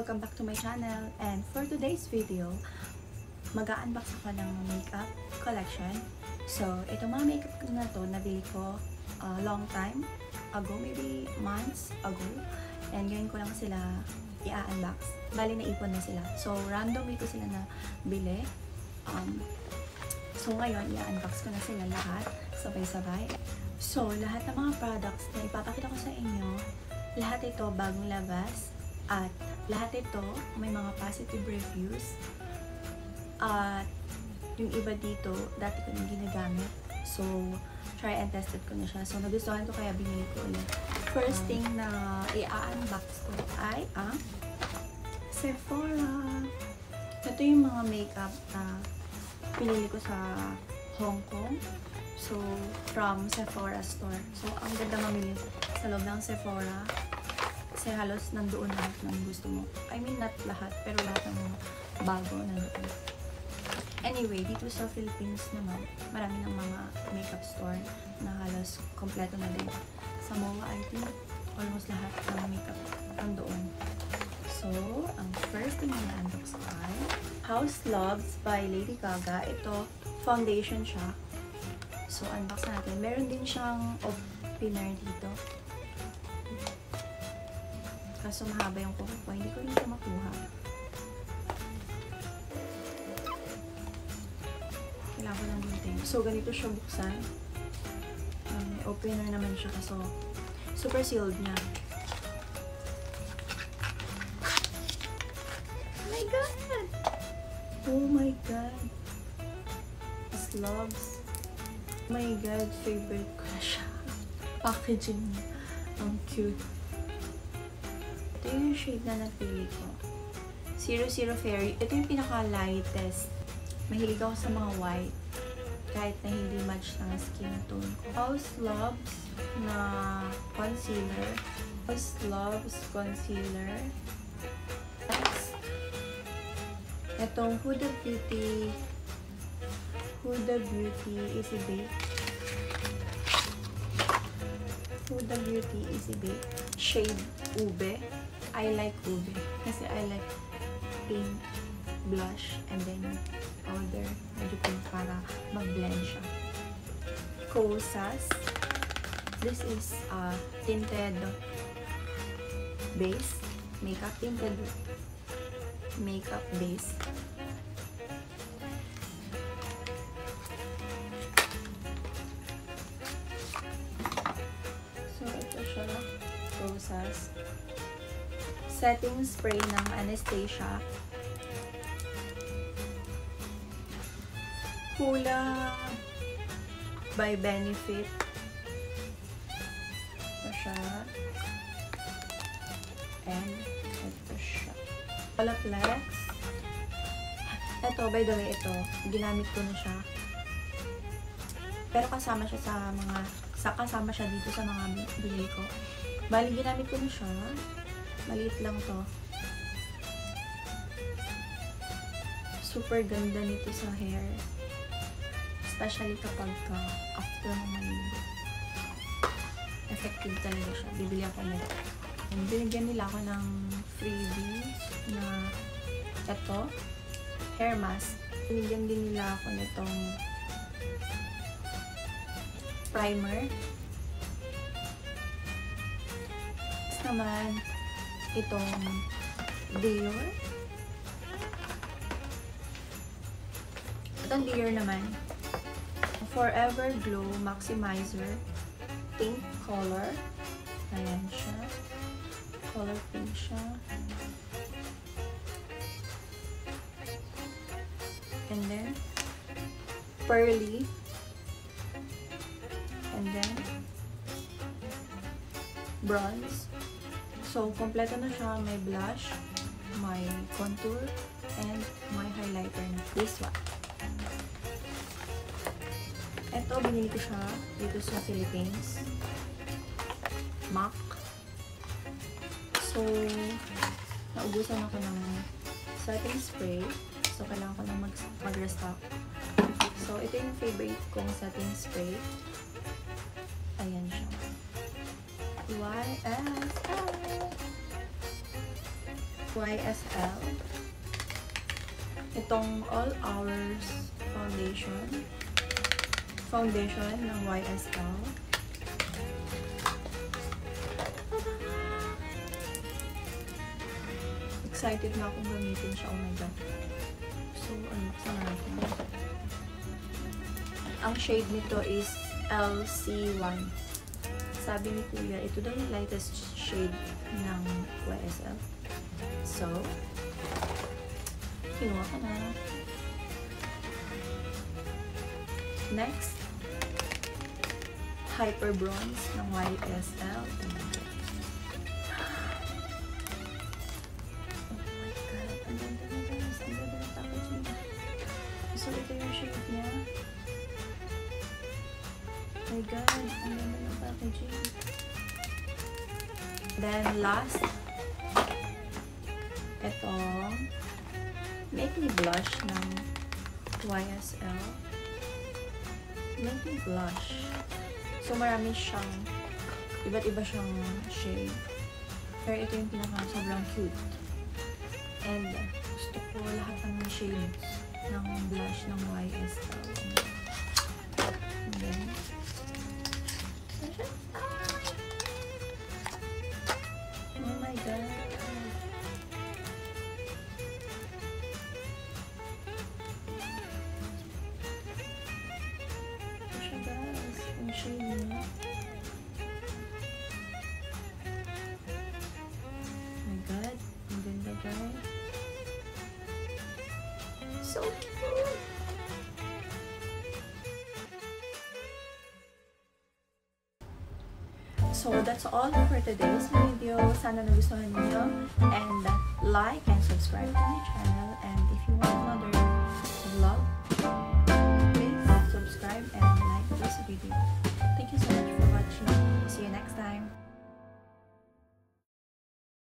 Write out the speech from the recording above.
Welcome back to my channel. And for today's video, mag-unbox ako ng makeup collection. So, itong mga makeup na to, nabili ko long time ago, maybe months ago. And ngayon ko lang sila i-unbox. Bali, naipon na sila. So, randomly ko sila na bili. So, ngayon, i-unbox ko na sila lahat, sabay-sabay. So, lahat ng mga products na ipapakita ko sa inyo, lahat ito bagong labas. At lahat ito may mga positive reviews. At yung iba dito, dati ko nang ginagamit. So, try and tested ko na siya. So, nagustuhan ko kaya binili ko ulit. First thing na i-unbox ko ay ang Sephora. Ito yung mga makeup na pinili ko sa Hong Kong. So, from Sephora store. So, ang ganda mamili sa loob ng Sephora. Kasi halos nandoon lahat ng gusto mo. I mean, not lahat, pero lahat ng mga bago nandoon. Anyway, dito sa Philippines naman, marami ng mga makeup store na halos kompleto na din. Sa MOA, I think, almost lahat ng makeup nandoon. So, ang first thing na unbox ko ay House Loves by Lady Gaga. Ito, foundation siya. So, unbox natin. Meron din siyang opener dito. Kaso mahaba yung kuko ko. Hindi ko rin siya makuha. Kailangan ko ng gunting. So, ganito siya buksan. Opener naman siya. Kaso, super sealed niya. Oh my God! Oh my God! This loves. Oh my God, favorite ko na siya. Packaging niya. Ang cute. Ito yung shade na napili ko. 00 Fairy. Ito yung pinaka-lightest. Mahilig ako sa mga white. Kahit na hindi match ng skin tone ko. House Loves na concealer. House Loves concealer. Next, itong Huda Beauty Easy Bake. Huda Beauty Easy Bake. Shade Ube. I like ube kasi I like pink blush and then powder. Medyo pink para mag-blend siya. Kosas. This is tinted base. Makeup tinted makeup base. So, ito siya. Kosas. Setting spray ng Anastasia. Hoola by Benefit. Ito siya. And ito siya. Olaplex. Ito, by the way, ito. Ginamit ko na siya. Pero kasama siya kasama siya dito sa mga bili ko. Bali, ginamit ko na siya. Maliit lang to. Super ganda nito sa hair. Especially kapag after mo maligo. Effective talaga siya. Bibili ako nito. And binigyan nila ako ng freebies na ito. Hair mask. Binigyan din nila ako nitong primer. Tapos naman, itong Dior. Itong Dior naman, Forever Glow Maximizer Pink color. Ayan siya. Color pink siya. And then, pearly. And then, bronze. So, kompleto na siya. May blush, may contour, and may highlighter na. This one. Ito, binili ko siya dito sa Philippines. MAC. So, naubusan ako ng setting spray. So, kailangan ko lang mag-restock. So, ito yung favorite kong setting spray. Ayan siya. YSL. YSL. Itong All Hours Foundation ng YSL. Excited na akong gamitin siya. Oh my god. So, ano, saan natin? Ang shade nito is LC1. Sabi ni Kuya, ito daw yung lightest shade ng YSL. So, kinuha ko na. Next, Hyper Bronze ng YSL. Oh my god. Ang ganda na guys. Ang ganda na packaging. So, ito yung shade niya. Oh my god. Ang ganda ng packaging. Then, last, itong Make Me Blush ng YSL. Make Me Blush. So, marami siyang, iba't iba siyang shade. Pero ito yung sobrang cute. And, gusto ko lahat ng shades ng blush ng YSL. And then, oh my god. So cute! So, that's all for today's video. Sana nagustuhan niyo. And like and subscribe to my channel.